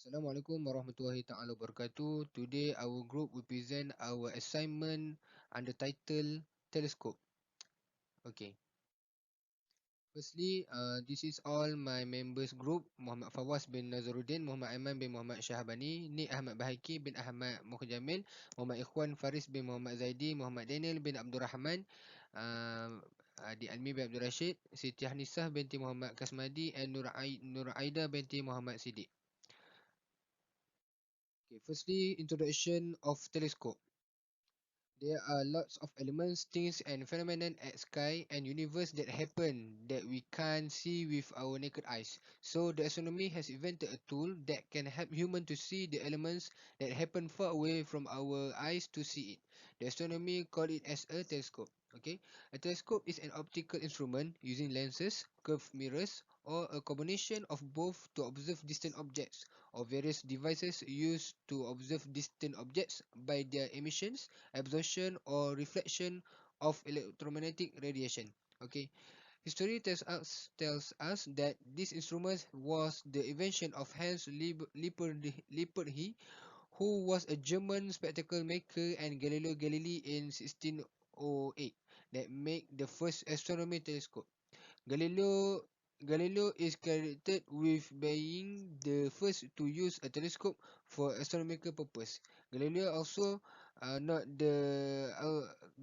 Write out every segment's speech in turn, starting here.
Assalamualaikum warahmatullahi taala wabarakatuh. Today our group will present our assignment under title telescope. Okay. Firstly, this is all my members group: Muhammad Fawaz bin Nazaruddin, Muhammad Aiman bin Muhammad Syahabani, Nik Ahmad Bahaki bin Ahmad Mukjamil, Muhammad Ikhwan Faris bin Muhammad Zaidi, Muhammad Daniel bin Abdul Rahman, Adik Almi bin Abdul Rashid, Siti Hanisah binti Muhammad Kasmadi, and Nur Aida binti Muhammad Siddiq. Okay, firstly, introduction of telescope. There are lots of elements, things and phenomena at sky and universe that happen that we can't see with our naked eyes. So the astronomy has invented a tool that can help human to see the elements that happen far away from our eyes to see it. The astronomy call it as a telescope. Okay, a telescope is an optical instrument using lenses, curved mirrors, or a combination of both to observe distant objects, or various devices used to observe distant objects by their emissions, absorption or reflection of electromagnetic radiation. Okay, history tells us that this instrument was the invention of Hans Lippershey, who was a German spectacle maker, and Galileo Galilei in 1608 that made the first astronomy telescope. Galileo Galileo is credited with being the first to use a telescope for astronomical purpose. Galileo also not the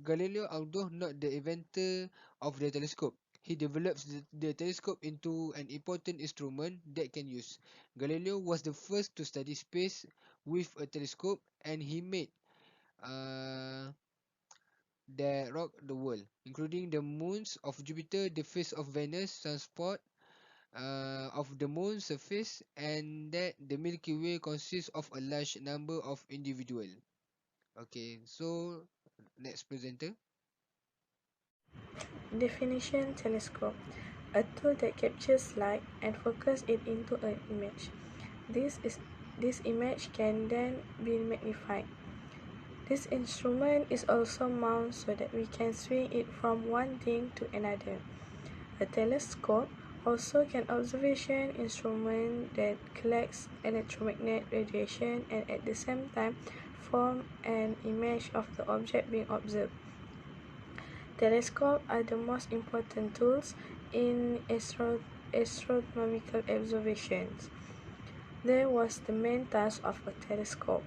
Galileo, although not the inventor of the telescope, he develops the telescope into an important instrument that can use. Galileo was the first to study space with a telescope, and he made uh, that rock the world, including the moons of Jupiter, the face of Venus, sunspot of the moon's surface, and that the Milky Way consists of a large number of individuals. Okay, so next presenter. Definition telescope: a tool that captures light and focuses it into an image. This image can then be magnified. This instrument is also mounted so that we can swing it from one thing to another. A telescope also an observation instrument that collects electromagnetic radiation and at the same time form an image of the object being observed. Telescopes are the most important tools in astronomical observations. There was the main task of a telescope.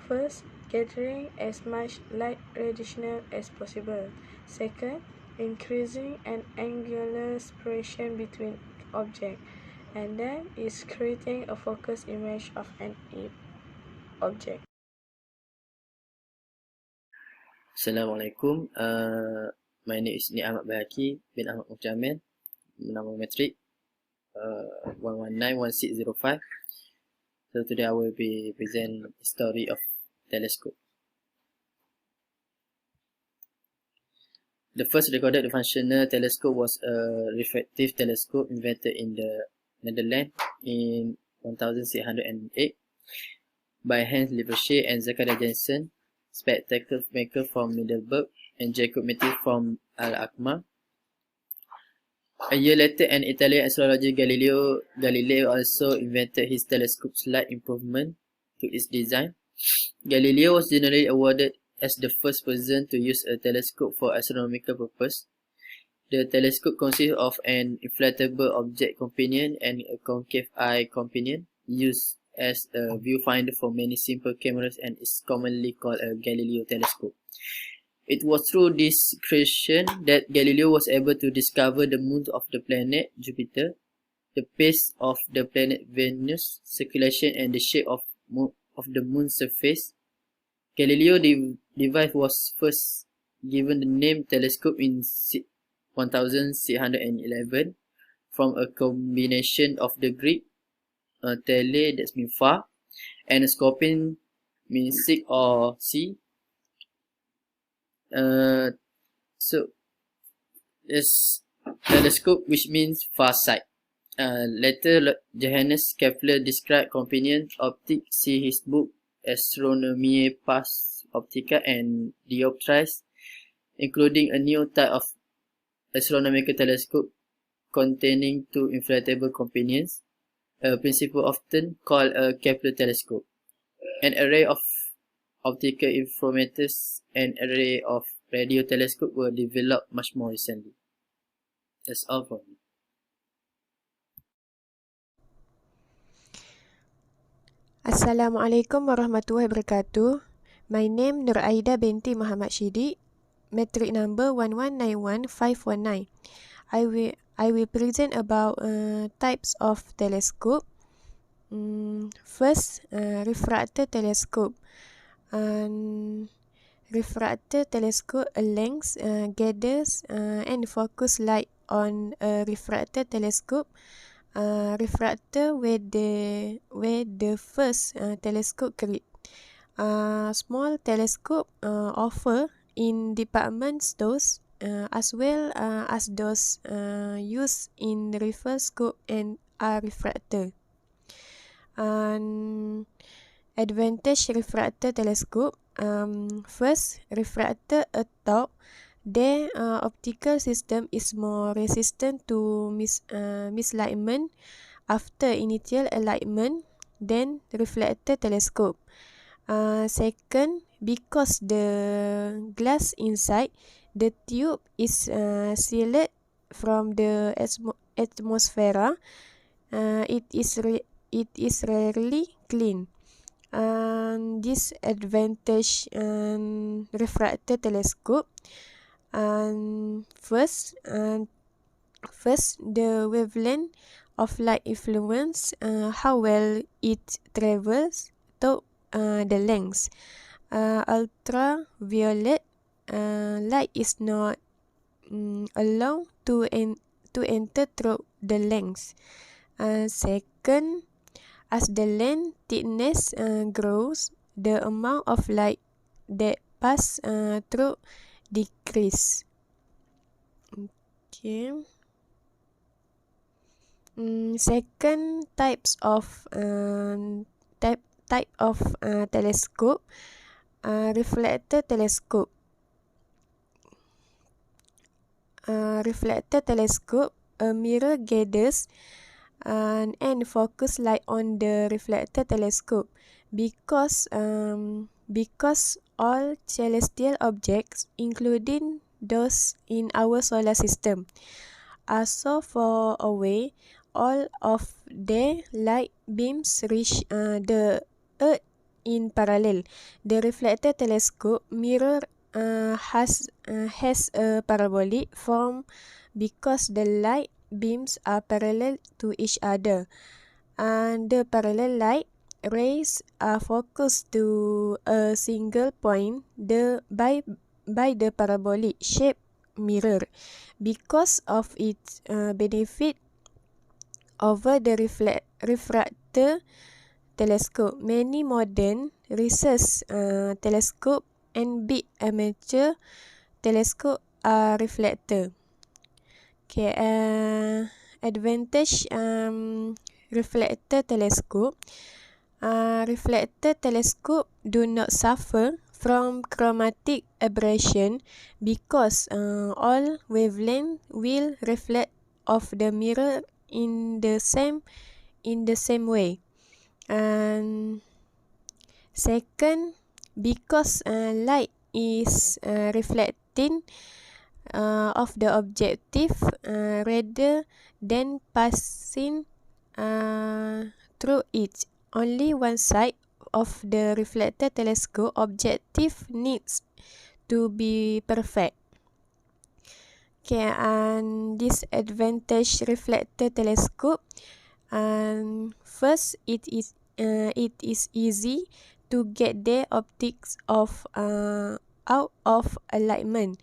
First, gathering as much light radiation as possible. Second, increasing an angular separation between objects. And then is creating a focused image of an object. Assalamualaikum. My name is Nik Ahmad Bahaki bin Ahmad Mukjamil, nama metrik 1191605. So today I will be present story of telescope. The first recorded functional telescope was a refractive telescope invented in the Netherlands in 1608 by Hans Lippershey and Zachariah Janssen, spectacle maker from Middelburg, and Jacob Matthew from Al-Akmar. A year later, an Italian astrologer Galileo also invented his telescope, slight improvement to its design. Galileo was generally awarded as the first person to use a telescope for astronomical purpose. The telescope consists of an inflatable object companion and a concave eye companion used as a viewfinder for many simple cameras and is commonly called a Galileo telescope. It was through this creation that Galileo was able to discover the moons of the planet Jupiter, the pace of the planet Venus, circulation and the shape of the moon's surface. Galileo's device was first given the name telescope in 1611 from a combination of the Greek tele, that means far, and scopin, means seek or see. So this telescope, which means far sight. Later, Johannes Kepler described companion optics. See his book Astronomiae Pars Optica and Dioptries, including a new type of astronomical telescope containing two inflatable companions. a principle often called a Kepler telescope. An array of optical interferometers and array of radio telescopes were developed much more recently. That's all from me. Assalamualaikum warahmatullahi wabarakatuh. My name Nur Aida binti Muhammad Shidi, metric number 1191519. I will present about types of telescope. First, refractor telescope. Refractor telescope a lens gathers and focus light on a refractor telescope. Refractor where the first telescope create. Small telescope offer in department stores as well as those used in reverse scope and refractor. Advantage refractor telescope. First, refractor atop their optical system is more resistant to misalignment after initial alignment than reflector telescope. Second, because the glass inside the tube is sealed from the atmosphere, it is rarely clean. Disadvantage refractor telescope. First, the wavelength of light influence how well it travels to the lens. Ultraviolet light is not allowed to enter through the lens. Second, as the lens thickness grows, the amount of light that pass through decrease. Okay. Second types of type of telescope. Reflector telescope. Reflector telescope, a mirror gathers and focus light on the reflector telescope because all celestial objects, including those in our solar system, are so far away, all of their light beams reach the Earth in parallel. The reflector telescope mirror has a parabolic form because the light beams are parallel to each other, and the parallel light rays are focused to a single point by the parabolic shaped mirror. Because of its benefit over the refractor telescope, many modern research telescope and big amateur telescope are reflector. Okay, advantage reflector telescope. Reflector telescope do not suffer from chromatic aberration because all wavelength will reflect off the mirror in the same way. And second, because light is reflecting of the objective rather than passing through it. Only one side of the reflector telescope objective needs to be perfect. Okay, and disadvantage reflector telescope. First, it is easy to get the optics of out of alignment.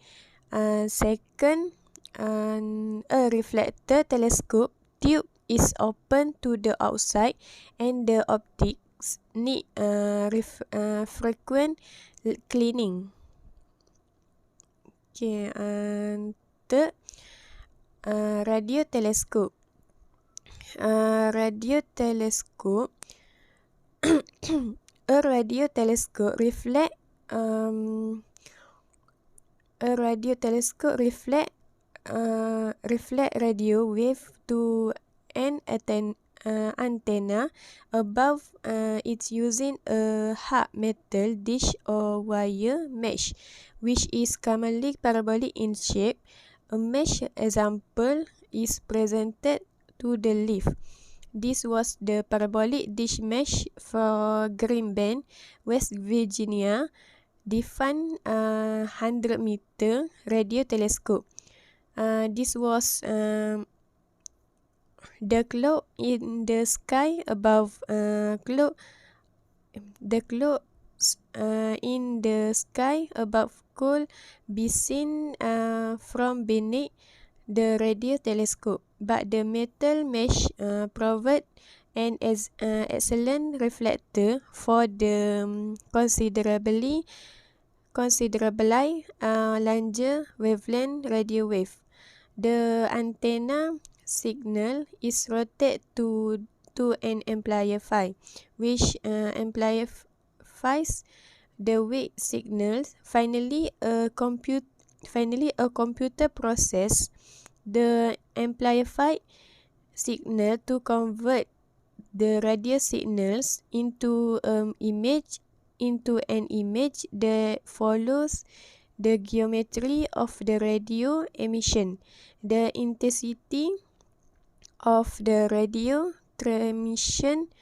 Second, a reflector telescope tube is open to the outside, and the optics need frequent cleaning. Okay, and third, radio telescope. Radio telescope. A radio telescope reflect reflect radio wave to an antenna. Above, it's using a hard metal dish or wire mesh, which is commonly parabolic in shape. A mesh example is presented to the left. This was the parabolic dish mesh for Green Bend, West Virginia, defined 100-meter radio telescope. This was the cloud in the sky above the clouds in the sky above could be seen from beneath the radio telescope, but the metal mesh provided an excellent reflector for the considerably larger wavelength radio wave. The antenna signal is routed to an amplifier, which amplifies the weak signals. Finally, a computer process the amplified signal to convert the radio signals into an image that follows the geometry of the radio emission. The intensity of the radio transmissions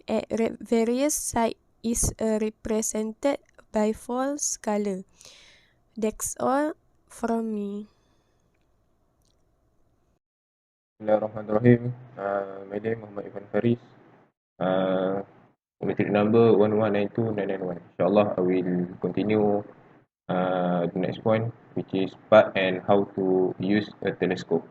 at various sites is represented by false color. That's all from me. Bismillahirrahmanirrahim. My name Muhammad Ivan Faris. Metric number 1192991. Inshallah, I will continue the next point, which is part and how to use a telescope.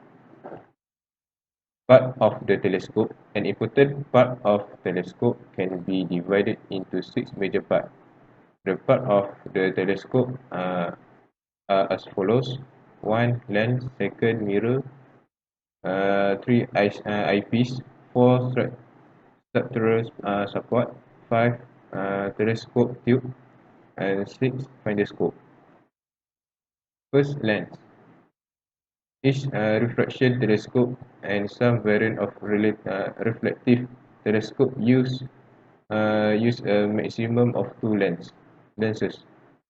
Part of the telescope. An important part of telescope can be divided into 6 major parts. The part of the telescope are as follows: 1. Lens. 2. Mirror. 3. Eyepiece. 4. Structural support. 5. Telescope tube. And 6. Finder scope. First, lens. Each refraction telescope and some variant of reflective telescope use a maximum of 2 lenses.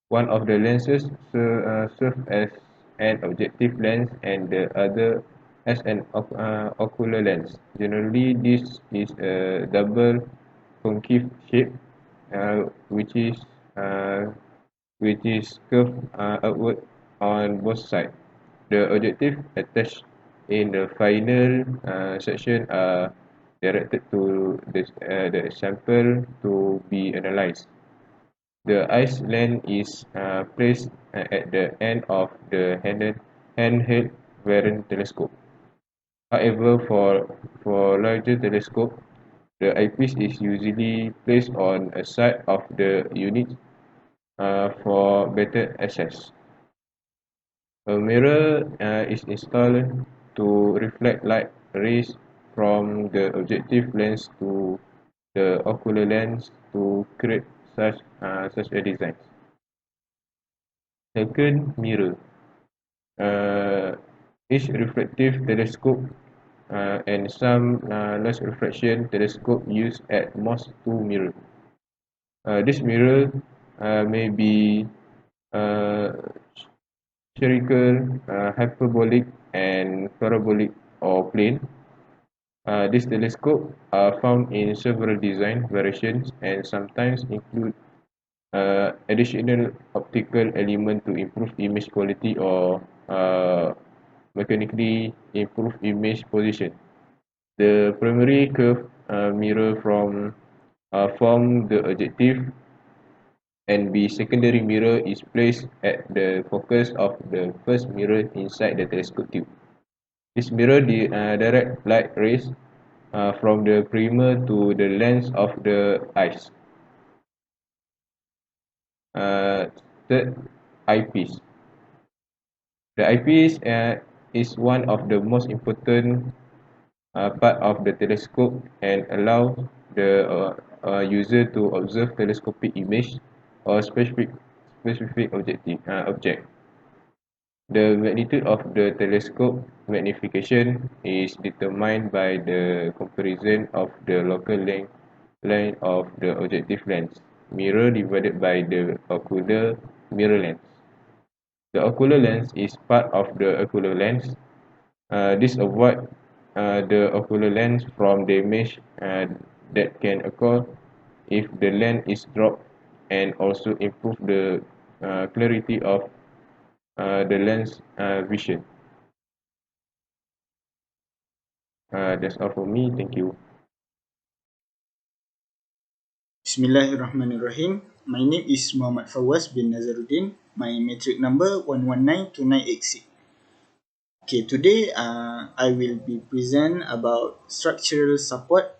One of the lenses serves as an objective lens and the other as an ocular lens. Generally, this is a double concave shape, which is curved outward on both sides. The objectives attached in the final section are directed to the sample to be analyzed. The ice lens is placed at the end of the handheld variant telescope. However, for larger telescope, the eyepiece is usually placed on a side of the unit for better access. A mirror is installed to reflect light rays from the objective lens to the ocular lens to create such a design. Second, mirror. Each reflective telescope and some large refraction telescope use at most 2 mirrors. This mirror may be spherical, hyperbolic, and parabolic or plane. These telescopes are found in several design variations and sometimes include additional optical element to improve image quality or mechanically improve image position. The primary curved mirror form the objective, and the secondary mirror is placed at the focus of the first mirror inside the telescope tube. This mirror direct light rays from the primer to the lens of the eyes. Third, eyepiece. The eyepiece is one of the most important part of the telescope and allows the user to observe telescopic image or specific object. The magnitude of the telescope magnification is determined by the comparison of the local length of the objective lens mirror divided by the ocular mirror length. The ocular lens is part of the ocular lens. This avoids the ocular lens from damage that can occur if the lens is dropped, and also improve the clarity of the lens vision. That's all for me. Thank you. Bismillahirrahmanirrahim. My name is Muhammad Fawaz bin Nazaruddin. My metric number 1192986. Okay, today I will be present about structural support.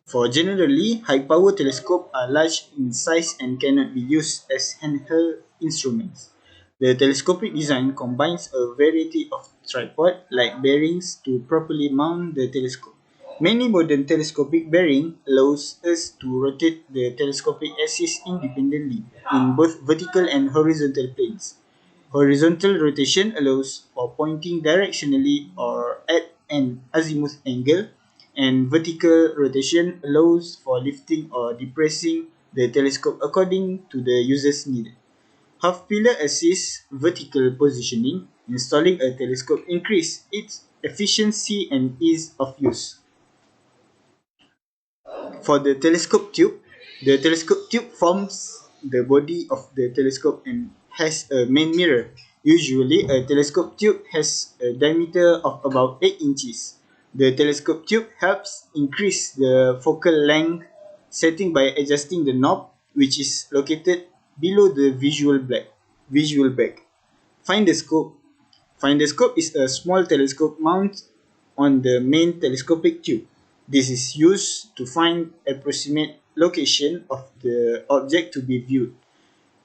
For generally, high-power telescopes are large in size and cannot be used as handheld instruments. The telescopic design combines a variety of tripod-like bearings to properly mount the telescope. Many modern telescopic bearing allows us to rotate the telescopic axis independently in both vertical and horizontal planes. Horizontal rotation allows for pointing directionally or at an azimuth angle, and vertical rotation allows for lifting or depressing the telescope according to the user's need. Half pillar assists vertical positioning. Installing a telescope increases its efficiency and ease of use. For the telescope tube forms the body of the telescope and has a main mirror. Usually, a telescope tube has a diameter of about 8 inches. The telescope tube helps increase the focal length setting by adjusting the knob, which is located below the visual bag. Find the scope. Find the scope is a small telescope mount on the main telescopic tube. This is used to find approximate location of the object to be viewed.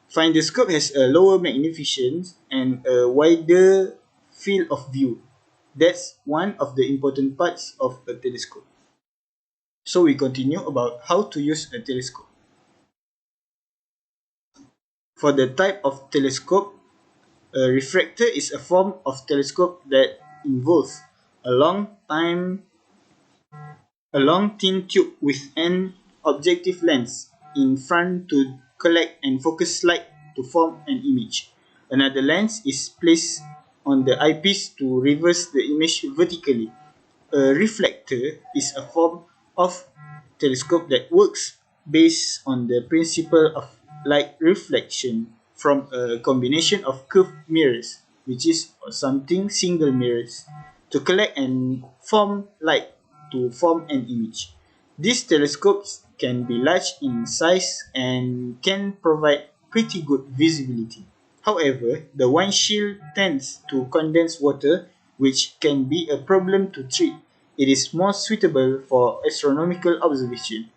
Find the scope has a lower magnification and a wider field of view. That's one of the important parts of a telescope. So we continue about how to use a telescope. For the type of telescope, a refractor is a form of telescope that involves a a long thin tube with an objective lens in front to collect and focus light to form an image. Another lens is placed on the eyepiece to reverse the image vertically. A reflector is a form of telescope that works based on the principle of light reflection from a combination of curved mirrors, which is something single mirrors, to collect and form light to form an image. These telescopes can be large in size and can provide pretty good visibility. However, the windshield tends to condense water, which can be a problem to treat. It is more suitable for astronomical observation,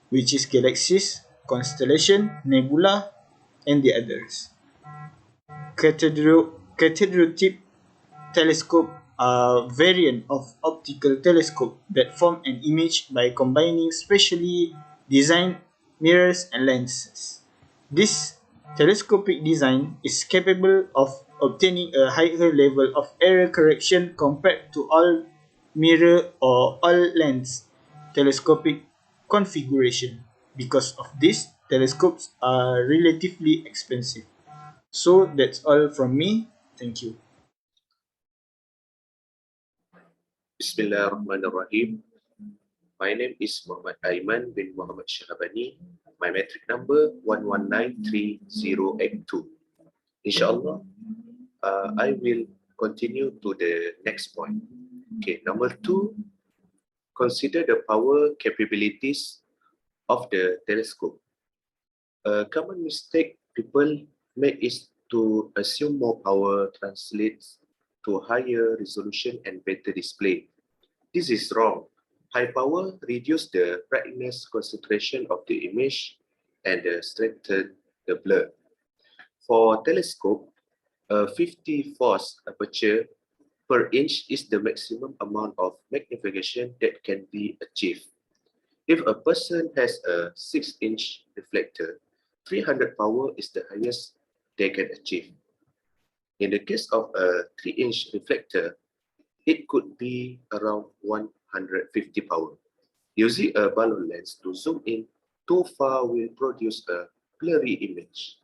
which is galaxies, constellation, nebula, and the others. Cathedral tip telescope are variant of optical telescope that form an image by combining specially designed mirrors and lenses. This telescopic design is capable of obtaining a higher level of error correction compared to all mirror or all lens telescopic configuration. Because of this, telescopes are relatively expensive. So that's all from me. Thank you. Bismillahirrahmanirrahim. My name is Muhammad Aiman bin Muhammad Shahabani. My metric number 1193082. Inshallah, I will continue to the next point. Okay, number 2, consider the power capabilities of the telescope. A common mistake people make is to assume more power translates to higher resolution and better display. This is wrong. High power reduces the brightness concentration of the image and strengthen the blur. For telescope, a 50 force aperture per inch is the maximum amount of magnification that can be achieved. If a person has a 6-inch reflector, 300 power is the highest they can achieve. In the case of a 3-inch reflector, it could be around 150 power. Using a balloon lens to zoom in too far will produce a blurry image.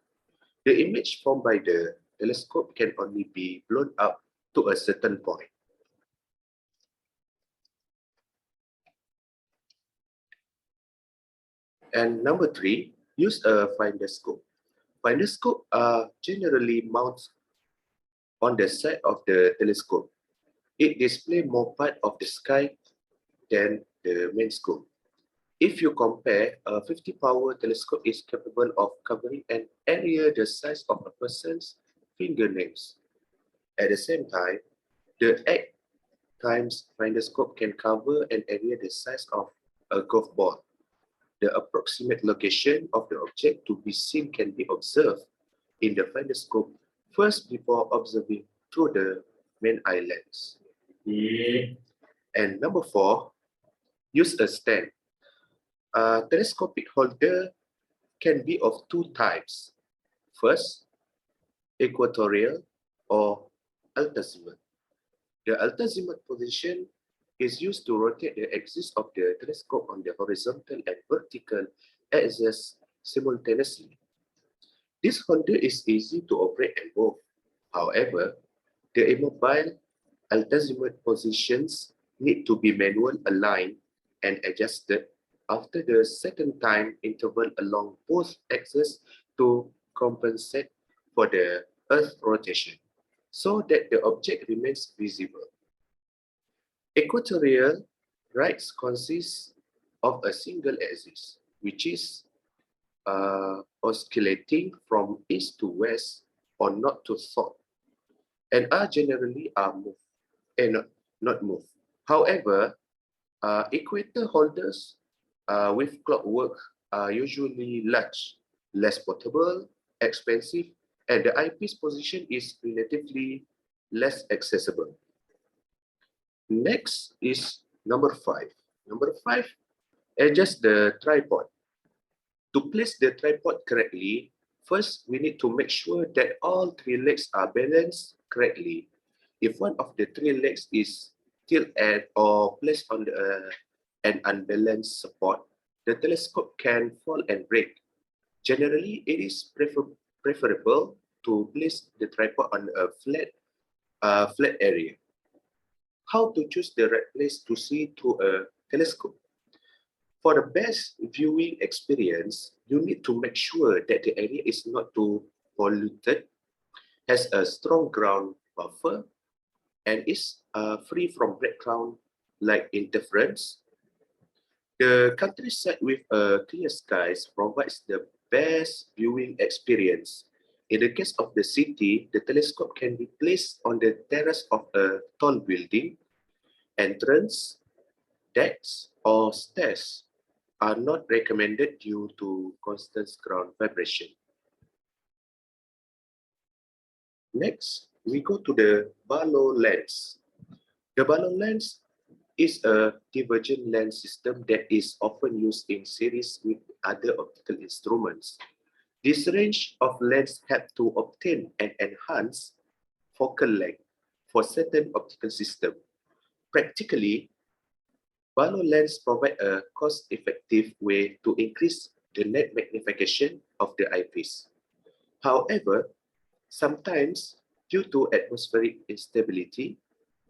The image formed by the telescope can only be blown up to a certain point. And number 3, use a finder scope. Finder scope are generally mounted on the side of the telescope. It displays more part of the sky than the main scope. If you compare, a 50 power telescope is capable of covering an area the size of a person's fingernails. At the same time, the 8 times finder scope can cover an area the size of a golf ball. The approximate location of the object to be seen can be observed in the finder scope first before observing through the main eye lens. And number 4, use a stand. A telescopic holder can be of 2 types. First, equatorial or altazimuth. The altazimuth position is used to rotate the axis of the telescope on the horizontal and vertical axis simultaneously. This holder is easy to operate and move. However, the immobile altazimuth positions need to be manually aligned and adjusted after the second time interval along both axes to compensate for the Earth rotation, so that the object remains visible. Equatorial rights consist of a single axis, which is oscillating from east to west or north to south, and are generally moved, not moved. However, equator holders with clockwork are usually large, less portable, expensive, and the eyepiece position is relatively less accessible. Next is number 5. Number 5, adjust the tripod. To place the tripod correctly, first we need to make sure that all 3 legs are balanced correctly. If one of the 3 legs is tilted or placed on an unbalanced support, the telescope can fall and break. Generally, it is preferable to place the tripod on a flat area. How to choose the right place to see through a telescope? For the best viewing experience, you need to make sure that the area is not too polluted, has a strong ground buffer, and is free from background like interference. The countryside with clear skies provides the best viewing experience. In the case of the city, the telescope can be placed on the terrace of a tall building. Entrance, decks, or stairs are not recommended due to constant ground vibration. Next, we go to the Barlow lens. The Barlow lens is a divergent lens system that is often used in series with other optical instruments. This range of lens help to obtain and enhance focal length for certain optical systems. Practically, Barlow lens provide a cost-effective way to increase the net magnification of the eyepiece. However, sometimes, due to atmospheric instability,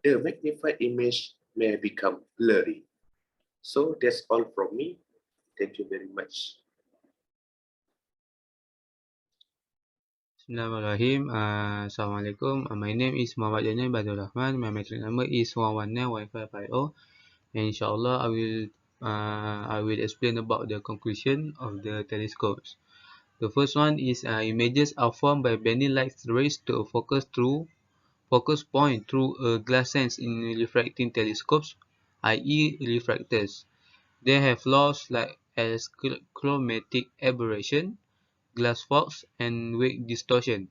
the magnified image may become blurry. So that's all from me. Thank you very much. Bismillahirrahmanirrahim. Assalamualaikum. My name is Muhammad Janil Badul Rahman. My metric number is 1191550. And inshallah, I will explain about the conclusion of the telescopes. The first one is images are formed by bending light rays to a focus point through a glass lens in refracting telescopes, i.e. refractors. They have laws like as chromatic aberration, glass fogs, and wave distortion.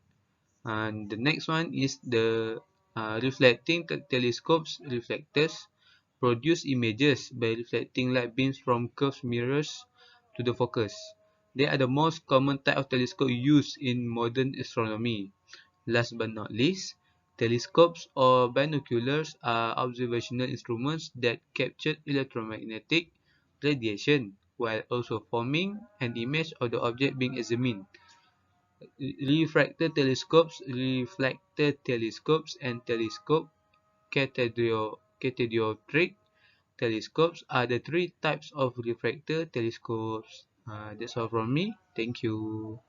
And the next one is the reflecting telescopes reflectors produce images by reflecting light beams from curved mirrors to the focus. They are the most common type of telescope used in modern astronomy. Last but not least, telescopes or binoculars are observational instruments that capture electromagnetic radiation while also forming an image of the object being examined. Refractor telescopes, and cathodic telescopes are the three types of refractor telescopes. That's all from me. Thank you.